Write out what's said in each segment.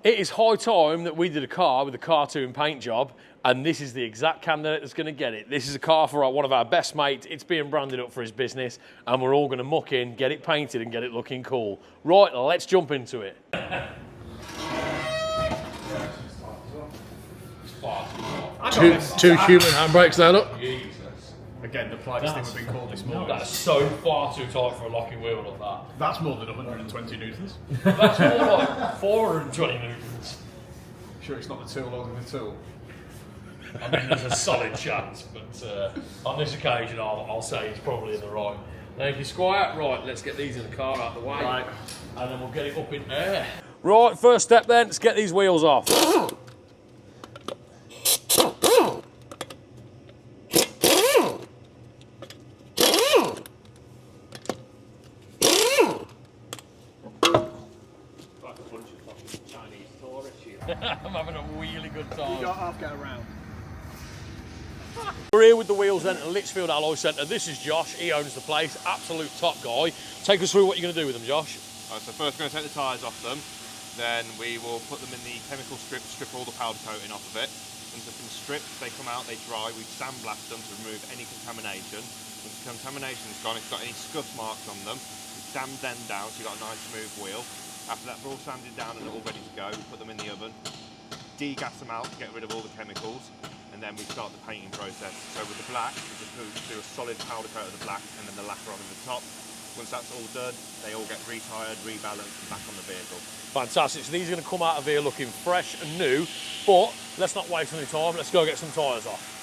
It is high time that we did a car with a cartoon paint job, and this is the exact candidate that's going to get it. This is a car for one of our best mates. It's being branded up for his business, and we're all going to muck in, get it painted, and get it looking cool. Right, let's jump into it. Two human handbrakes there, look. Jesus. Again, the politest thing we've been called this morning. That's so far too tight for a locking wheel like that. That's more than 120 newtons. That's more like 420 newtons. Sure, it's not the tool holding the tool. I mean, there's a solid chance, but on this occasion, I'll say he's probably in the right. Thank you, Squire. Right, let's get these in the car out of the way. Right. And then we'll get it up in there. Right, first step then, let's get these wheels off. I'm having a really good time. You got half get around. We're here with the wheels then at Lichfield Alloy Centre. This is Josh, he owns the place, absolute top guy. Take us through what you're going to do with them, Josh. Right, so first we're going to take the tyres off them, then we will put them in the chemical strip, strip all the powder coating off of it. Once they've been stripped, they come out, they dry, we sandblast them to remove any contamination. Once the contamination's gone, if you've got any scuff marks on them, we sand them down so you've got a nice smooth wheel. After that, we're all sanded down and all ready to go. We put them in the oven, degas them out to get rid of all the chemicals, and then we start the painting process. So with the black, we just do a solid powder coat of the black and then the lacquer on the top. Once that's all done, they all get retired, rebalanced, and back on the vehicle. Fantastic, so these are going to come out of here looking fresh and new, but let's not waste any time, let's go get some tyres off.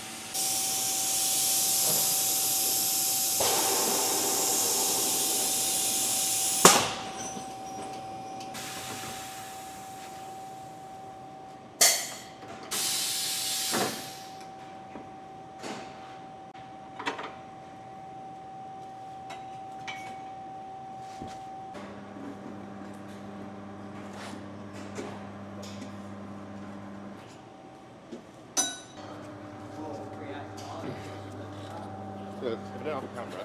If I don't have a camera,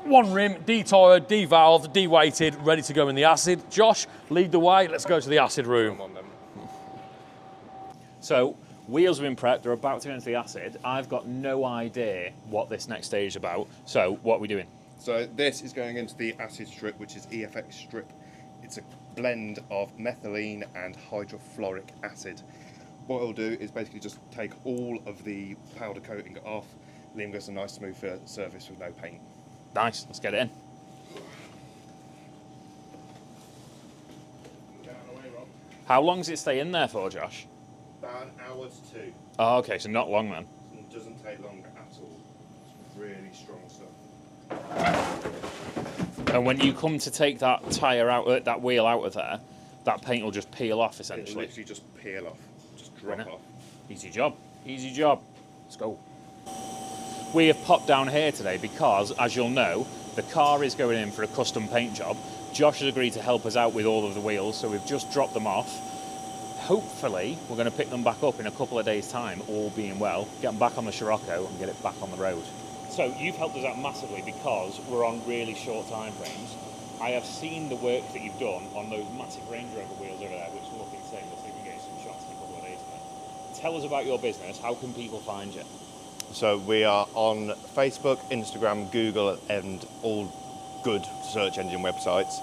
One rim, de-tyred, de-valved, de-weighted, ready to go in the acid. Josh, lead the way, let's go to the acid room. come on then. So, wheels have been prepped, they're about to go into the acid. I've got no idea what this next stage is about, so what are we doing? So this is going into the acid strip, which is EFX strip. It's a blend of methylene and hydrofluoric acid. What it'll do is basically just take all of the powder coating off, leaving us a nice smooth surface with no paint. Nice, let's get it in. How long does it stay in there for, Josh? About an hour to 2. Oh, okay, so not long then. It doesn't take long at all. It's really strong stuff. And when you come to take that tyre out, that wheel out of there, that paint will just peel off It'll essentially. literally just peel off, just drop off. Easy job, easy job. Let's go. We have popped down here today because, as you'll know, the car is going in for a custom paint job. Josh has agreed to help us out with all of the wheels, so we've just dropped them off. Hopefully, we're going to pick them back up in a couple of days' time, all being well, get them back on the Scirocco and get it back on the road. So you've helped us out massively because we're on really short time frames. I have seen the work that you've done on those massive Range Rover wheels over there, which look insane. We'll see if we can get some shots in a couple of days. Tell us about your business. How can people find you? So we are on Facebook, Instagram, Google, and all good search engine websites.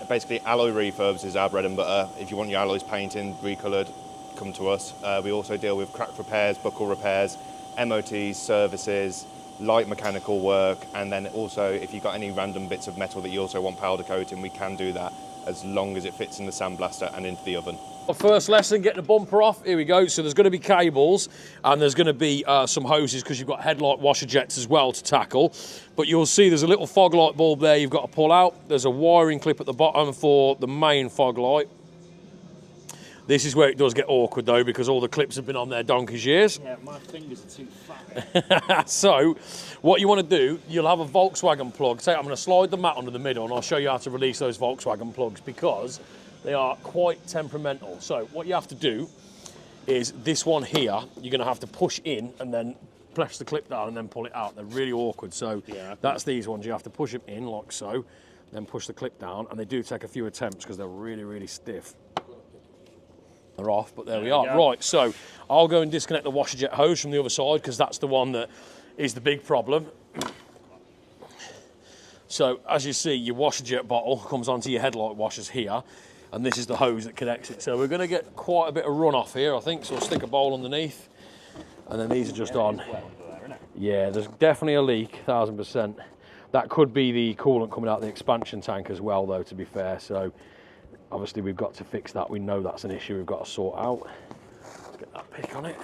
Basically, alloy refurbs is our bread and butter. If you want your alloys painted, recoloured, come to us. We also deal with crack repairs, buckle repairs, MOTs, services, light mechanical work, and then also if you've got any random bits of metal that you also want powder coating, we can do that as long as it fits in the sandblaster and into the oven. First lesson, get the bumper off. Here we go. So there's going to be cables and there's going to be some hoses because you've got headlight washer jets as well to tackle. But you'll see there's a little fog light bulb there you've got to pull out. There's a wiring clip at the bottom for the main fog light. This is where it does get awkward though because all the clips have been on there donkey's years. Yeah, my fingers are too fat. So what you want to do, you'll have a Volkswagen plug. Say I'm going to slide the mat under the middle and I'll show you how to release those Volkswagen plugs because they are quite temperamental. So what you have to do is this one here, you're going to have to push in and then press the clip down and then pull it out. They're really awkward. So that's these ones. You have to push them in like so, then push the clip down, and they do take a few attempts because they're really, really stiff. They're off, but there we are. Right, so I'll go and disconnect the washer jet hose from the other side because that's the one that is the big problem. So as you see, your washer jet bottle comes onto your headlight washers here, and this is the hose that connects it. So we're going to get quite a bit of runoff here, I think. So we'll stick a bowl underneath, and then these are just on. Yeah, there's definitely a leak, 1000%. That could be the coolant coming out of the expansion tank as well, though, to be fair. So obviously we've got to fix that. We know that's an issue we've got to sort out. Let's get that pick on it.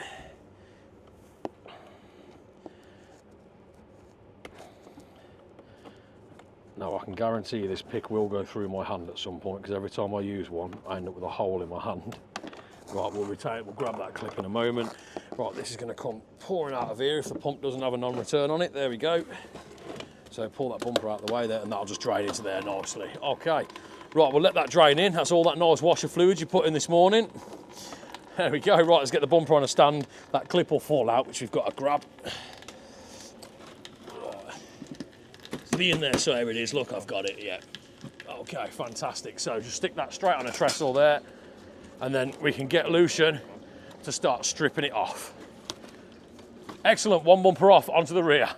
Now I can guarantee you this pick will go through my hand at some point, because every time I use one I end up with a hole in my hand. Right, we'll grab that clip in a moment. Right, this is going to come pouring out of here if the pump doesn't have a non-return on it. There we go. So pull that bumper out of the way there, and that'll just drain into there nicely. Okay, right, we'll let that drain in. That's all that nice washer fluid you put in this morning. There we go. Right, let's get the bumper on a stand. That clip will fall out, which we've got to grab. Be in there, so there it is. Look, I've got it. Yeah. Okay, fantastic. So just stick that straight on a trestle there, and then we can get Lucian to start stripping it off. Excellent. One bumper off onto the rear.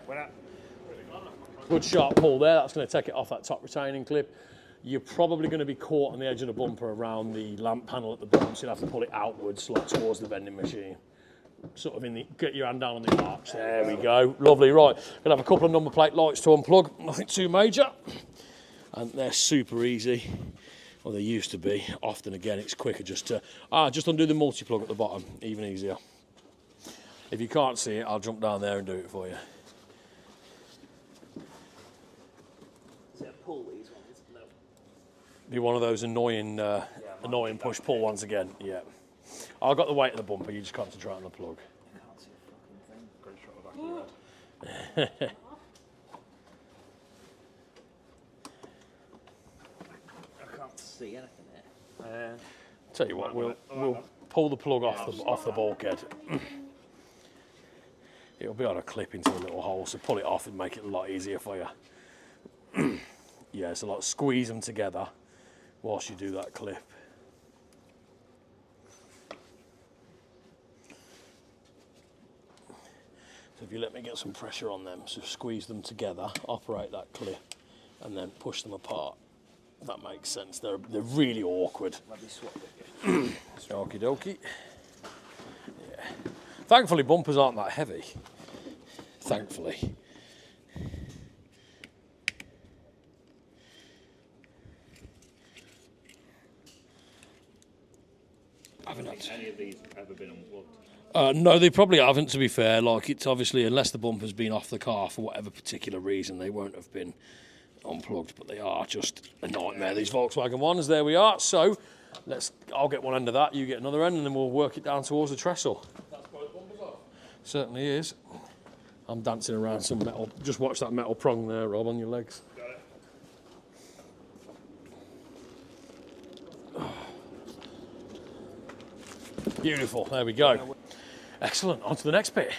Good sharp pull there. That's going to take it off that top retaining clip. You're probably going to be caught on the edge of the bumper around the lamp panel at the bottom, so you'll have to pull it outwards, like towards the vending machine. Sort of get your hand down on the arch. There we go. Lovely. Right, gonna have a couple of number plate lights to unplug. Nothing too major, and they're super easy. Well, they used to be. Often, again, it's quicker just to just undo the multi-plug at the bottom. Even easier. If you can't see it, I'll jump down there and do it for you. So pull these ones. No. Be one of those annoying push-pull ones again. Yeah. I've got the weight of the bumper, you just concentrate on the plug. I can't see a fucking thing. Go shot the back of your head. I can't see anything here. Tell you what, we'll pull the plug off the bulkhead. It'll be on a clip into a little hole, so pull it off and make it a lot easier for you. Yeah, so like squeeze them together whilst you do that clip. So if you let me get some pressure on them, so squeeze them together, operate that clip, and then push them apart. If that makes sense. They're really awkward. Okie dokie. Yeah. Thankfully, bumpers aren't that heavy. Thankfully. Haven't any of these ever been unplugged? No, they probably haven't, to be fair. Like, it's obviously, unless the bumper's been off the car for whatever particular reason, they won't have been unplugged, but they are just a nightmare, these Volkswagen ones. There we are. So I'll get one end of that, you get another end, and then we'll work it down towards the trestle. That's both bumpers off. Certainly is. I'm dancing around some metal. Just watch that metal prong there, Rob, on your legs. Got it. Beautiful. There we go. Excellent. On to the next bit.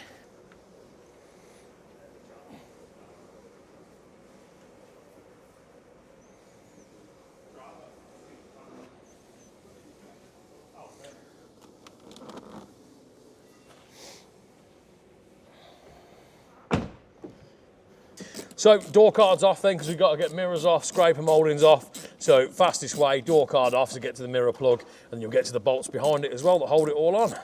So door cards off then, because we've got to get mirrors off, scraper mouldings off. So fastest way, door card off to get to the mirror plug, and you'll get to the bolts behind it as well that hold it all on.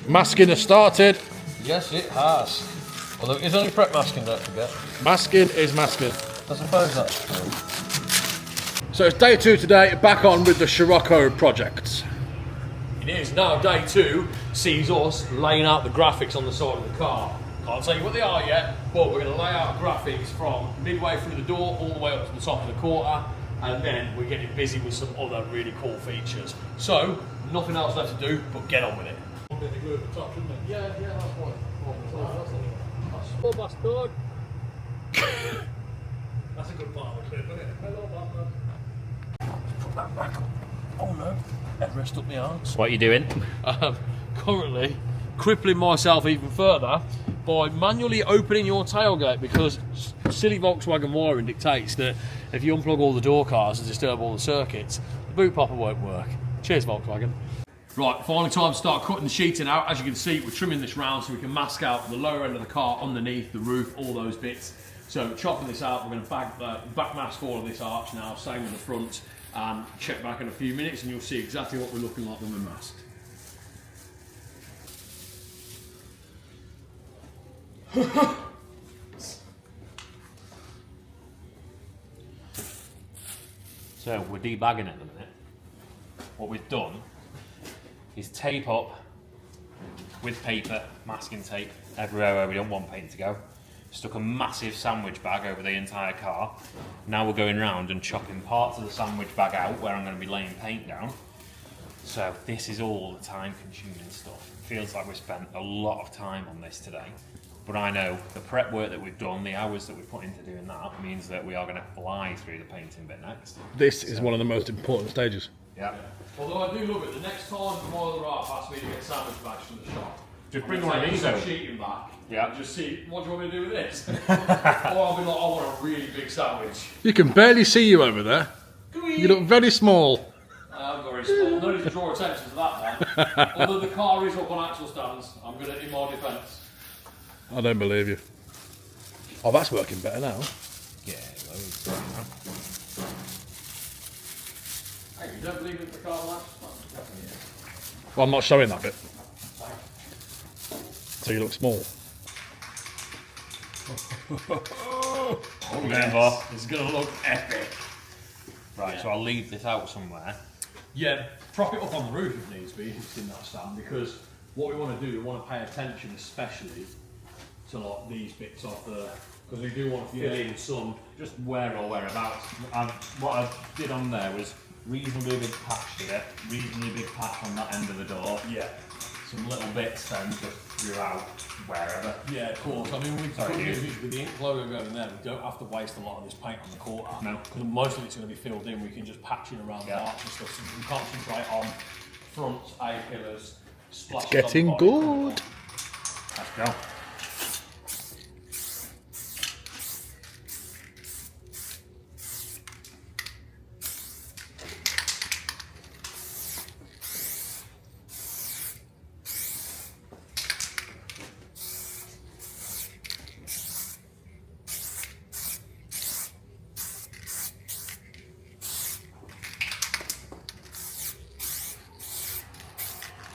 Masking has started. Yes, it has. Although it is only prep masking, don't forget. Masking is masking. I suppose that's true. So it's day 2 today, back on with the Scirocco project. It is. Now day 2 sees us laying out the graphics on the side of the car. Can't tell you what they are yet, but we're going to lay out graphics from midway through the door all the way up to the top of the quarter, and then we're getting busy with some other really cool features. So nothing else left to do but get on with it. Yeah, that's one. Oh, bastard. That's a good part of the clip, isn't it? Hello, Batman. Put that back up. Oh no, headrest up my arms. What are you doing? Currently crippling myself even further by manually opening your tailgate, because silly Volkswagen wiring dictates that if you unplug all the door cars and disturb all the circuits, the boot popper won't work. Cheers, Volkswagen. Right, finally time to start cutting the sheeting out. As you can see, we're trimming this round so we can mask out the lower end of the car, underneath, the roof, all those bits. So chopping this out, we're going to back mask all of this arch now, same with the front, and check back in a few minutes and you'll see exactly what we're looking like when we're masked. So we're debagging at the minute. What we've done is tape up with paper, masking tape, everywhere where we don't want paint to go. Stuck a massive sandwich bag over the entire car. Now we're going round and chopping parts of the sandwich bag out where I'm going to be laying paint down. So this is all the time consuming stuff. Feels like we spent a lot of time on this today. But I know the prep work that we've done, the hours that we've put into doing that, means that we are going to fly through the painting bit next. This is one of the most important stages. Yeah. Although I do love it, the next time the Moiler Art asks me to get sandwich bags from the shop, Just bring one of these over. sheeting back. Yeah. And just see, what do you want me to do with this? Or I'll be like, I want a really big sandwich. You can barely see you over there. You look very small. I'm very small. No need to draw attention to that, man. Although the car is up on axle stands, I'm going to, in my defence. I don't believe you. Oh, that's working better now. Yeah, Hey, you don't believe in the car on axle stands? Well, I'm not showing that bit. So you look small. yes. It's going to look epic. Right, so I'll leave this out somewhere. Yeah, prop it up on the roof if needs be, if it's in that stand, because what we want to do, we want to pay attention especially to like these bits of the, because we do want to fill in some. Just where or whereabouts. What I did on there was reasonably big patch to it, reasonably big patch on that end of the door. Yeah. Some little bits then just throughout wherever. Yeah, of course. I mean, Sorry, with the ink logo going there, we don't have to waste a lot of this paint on the quarter. No. Because most of it's going to be filled in. We can just patch in around the arch and stuff. So we can concentrate on front A-pillars, splashes on the Getting body. good. Let's go.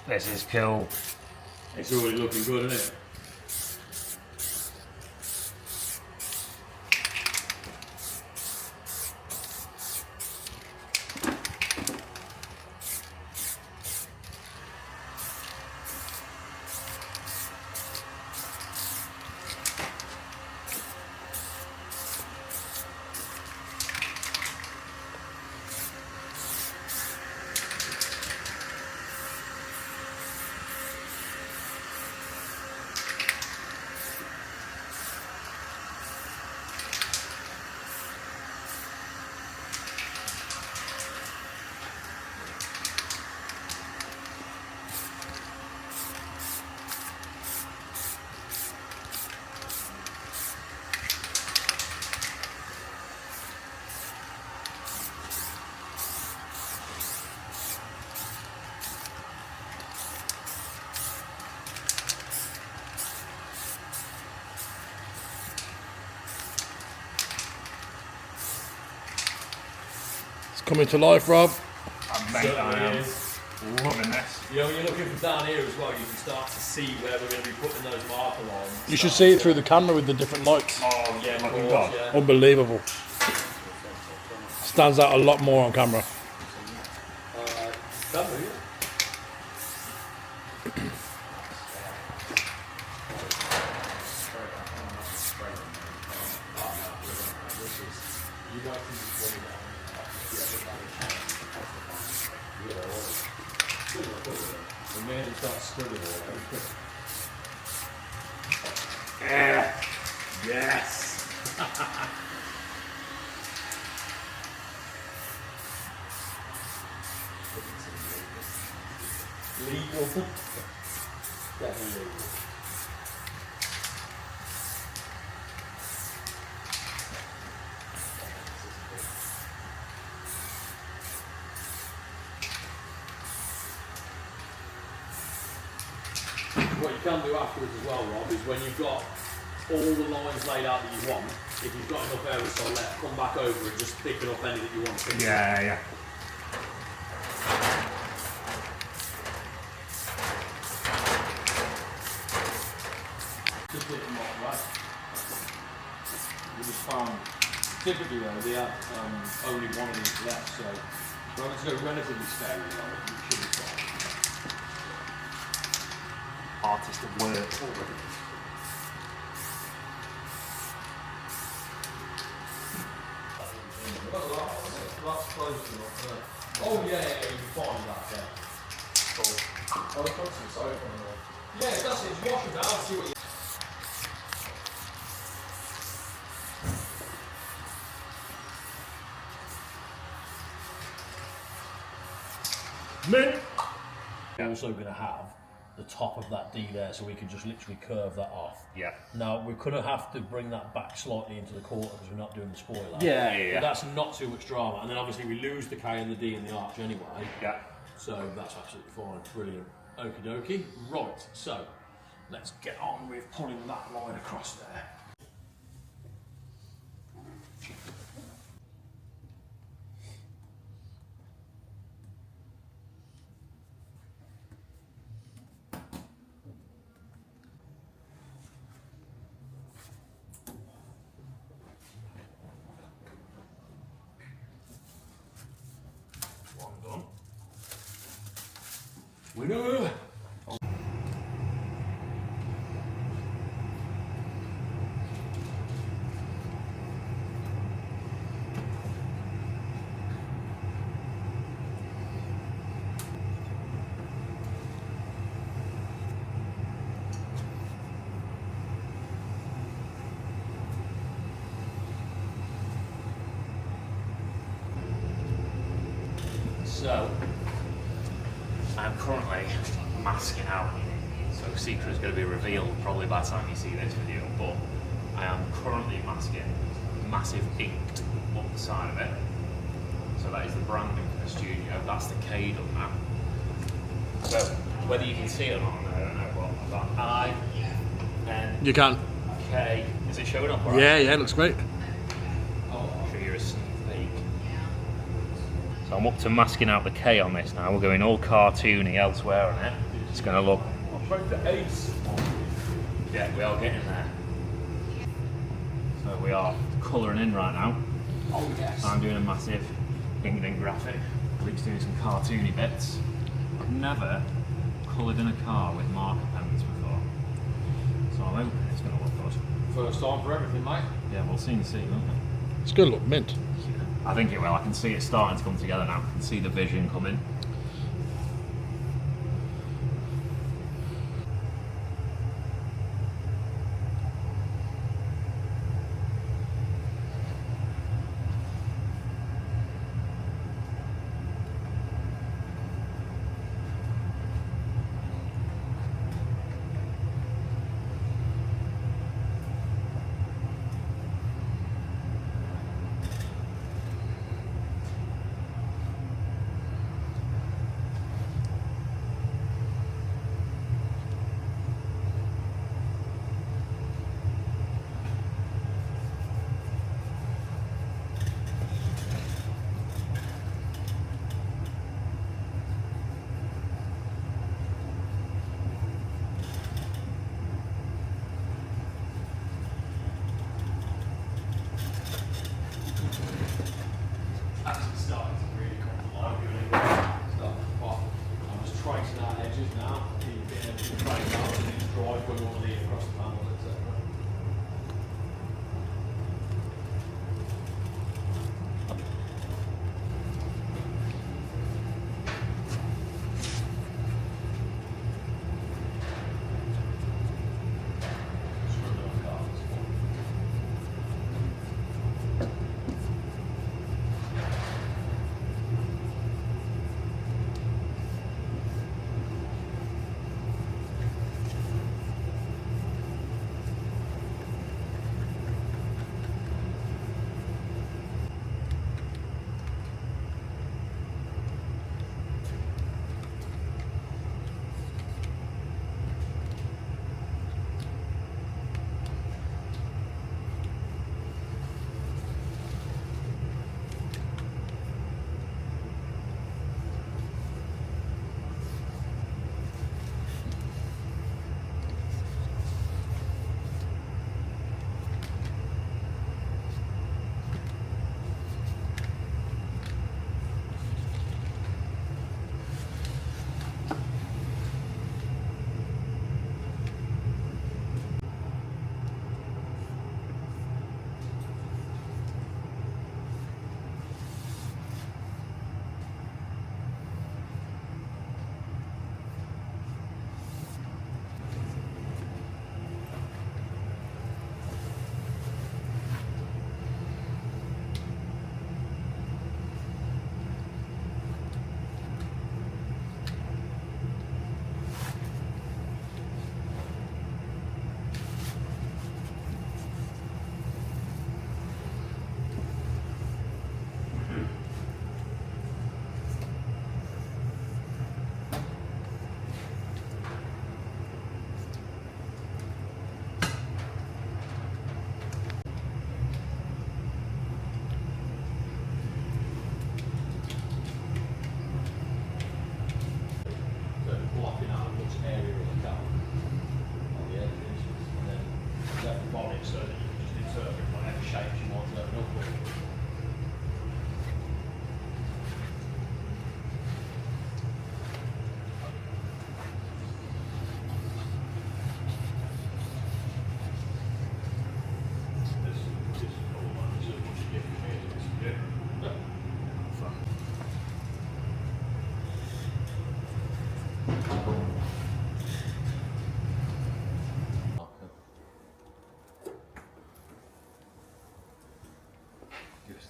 This is cool. It's already looking good, isn't it? Coming to life, Rob. I am loving this. Yeah, when you're looking from down here as well, you can start to see where we're going to be putting those marker lines. You should see it through the camera with the different lights. Oh, yeah, of Looking course, good. yeah. Unbelievable. Stands out a lot more on camera. made it start spreading all over. Yes! Legal. Definitely legal. What you can do afterwards as well, Rob, is when you've got all the lines laid out that you want, if you've got enough aerosol left, come back over and just thicken up any that you want to thicken up. Yeah. Just hit them off, right? We just found, typically though, they have only one of these left, so we're going to go relatively sparingly on it, it should be fine. Artist of work. That's close enough, yeah. Oh yeah, you can find that, yeah. Cool. I'll put some soap on there. Yeah, that's it, just wash it down, see what you... Mint! We're also going to have the top of that D there, so we can just literally curve that off. Yeah. Now, we're going to have to bring that back slightly into the quarter because we're not doing the spoiler. Yeah. But that's not too much drama. And then obviously we lose the K and the D in the arch anyway. Yeah. So that's absolutely fine. Brilliant. Okie dokie. Right, so let's get on with pulling that line across there. Winner! So, I'm currently masking out, so secret is going to be revealed probably by the time you see this video, but I am currently masking massive inked up the side of it. So that is the branding for the studio, that's the K done now. So, whether you can see it or not, I don't know, but I've got I, N, You can. K, is it showing up alright? Yeah, it looks great. I'll show you a sneak peek. So I'm up to masking out the K on this now. We're going all cartoony elsewhere on it. It's going to look... Yeah, we are getting there. So we are colouring in right now. Oh yes. I'm doing a massive inked in graphic. Luke's doing some cartoony bits. I've never coloured in a car with marker pens before. So I'm hoping it's going to look good. First time for everything, mate. Yeah, we'll soon see, won't we? It's going to look mint. I think it will. I can see it starting to come together now. I can see the vision coming. Actually starting to really come to life. Starting to pop. I'm just tracing out edges now. Being able to trace out and then drive where we want to lead across the panels, etc.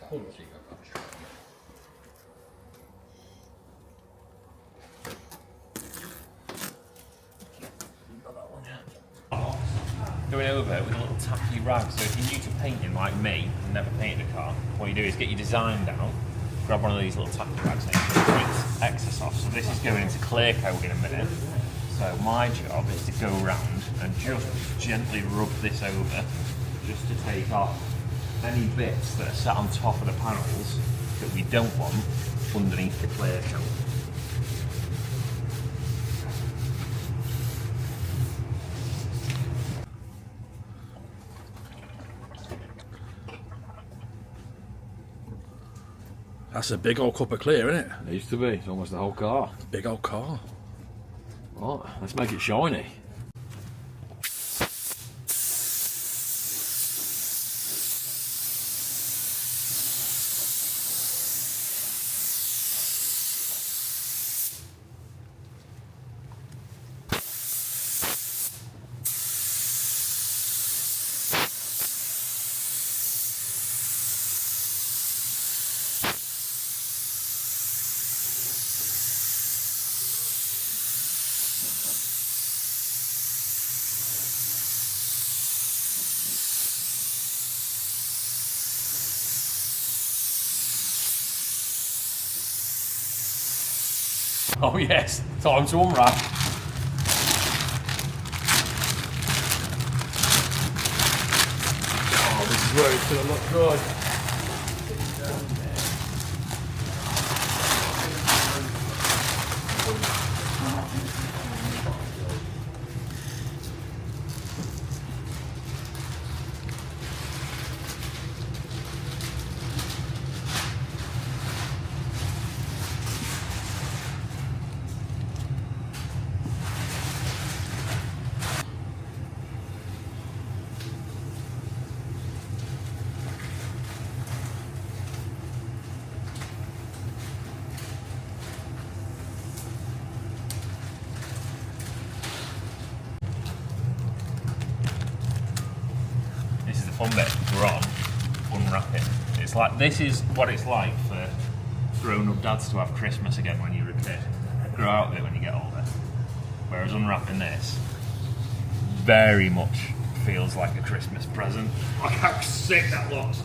Going over with a little tacky rag. So if you're new to painting like me and never painted a car, what you do is get your design down, grab one of these little tacky rags and it's excess off. So this is going into clear coat in a minute. So my job is to go around and just gently rub this over, just to take off any bits that are sat on top of the panels that we don't want underneath the clear coat. That's a big old cup of clear, isn't it? Needs to be. It's almost the whole car. Big old car. Right, let's make it shiny. Oh yes, time to unwrap. Oh, this is where it's going to look good. This is the fun bit. We're on unwrapping. It's like, this is what it's like for grown-up dads to have Christmas again when you're a kid. Grow out of it when you get older. Whereas unwrapping this very much feels like a Christmas present. Look how sick that looks.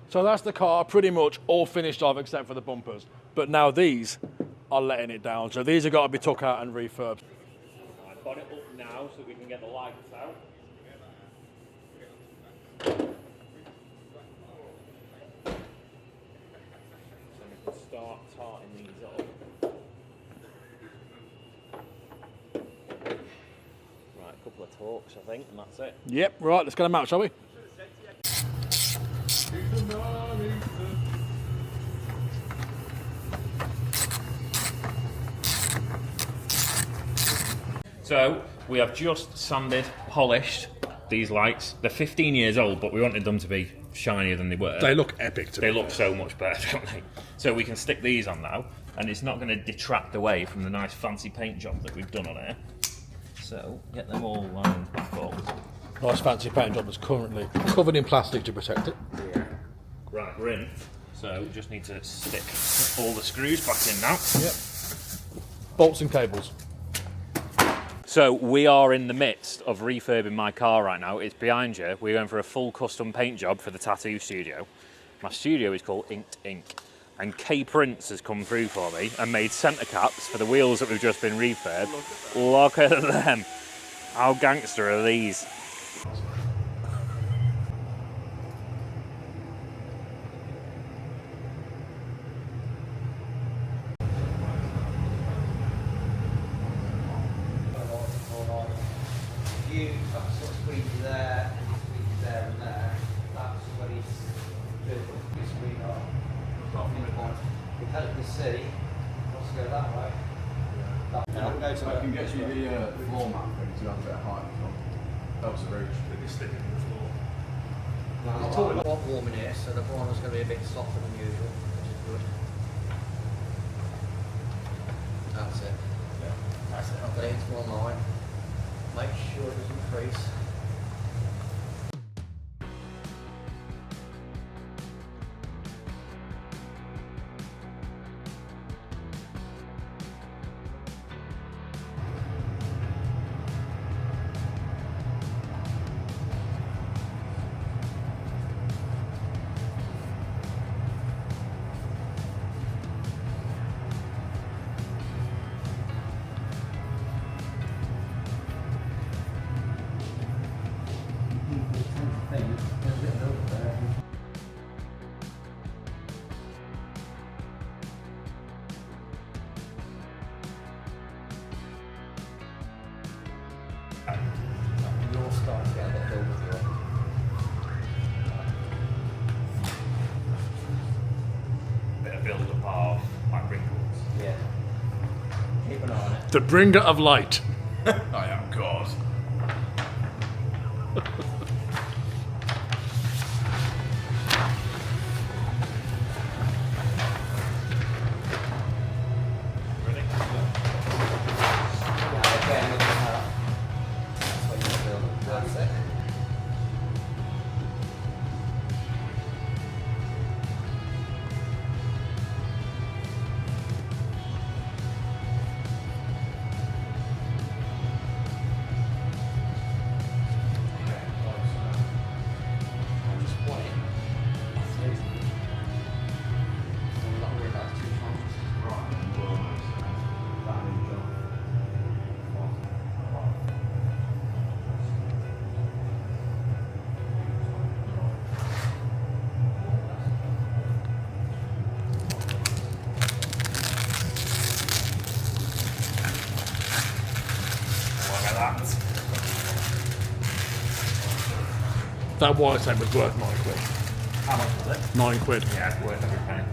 So that's the car pretty much all finished off except for the bumpers. But now these are letting it down. So these have got to be took out and refurbed. I've got it up now so we can get the lights out. So we can start tarting these up. Right, a couple of torques I think, and that's it. Yep, right, let's get them out, shall we? So we have just sanded, polished these lights. They're 15 years old, but we wanted them to be shinier than they were. They look epic to me. They look so much better, don't they? So we can stick these on now, and it's not going to detract away from the nice fancy paint job that we've done on here. So get them all lined back up. Nice fancy paint job that's currently covered in plastic to protect it. Yeah. Right, we're in. So just need to stick all the screws back in now. Yep. Bolts and cables. So we are in the midst of refurbing my car right now. It's behind you. We're going for a full custom paint job for the tattoo studio. My studio is called Inked Ink. And KPrints has come through for me and made centre caps for the wheels that we've just been refurbed. Look at them. How gangster are these? You sort of squeeze there, and you squeeze there and there. That's what he's doing. You squeeze on. We've had it to see. Let's go that way. Now we'll go to I can get you the floor mat ready to have a bit of height from. Helps the roof. It's too warm in here, so the boiler's going to be a bit softer than usual, which is good. That's it. That's it. I'll get it into one line. Make sure it doesn't crease. You're starting to get a bit of build with you. Bit of build up of like wrinkles. Yeah. Keep an eye on it. The bringer of light. I am God. Ready? Yeah, again, look at that. That's what you build. That's it. Look at that. That wiretape was worth £9. How much was it? £9. Yeah, it's worth every penny.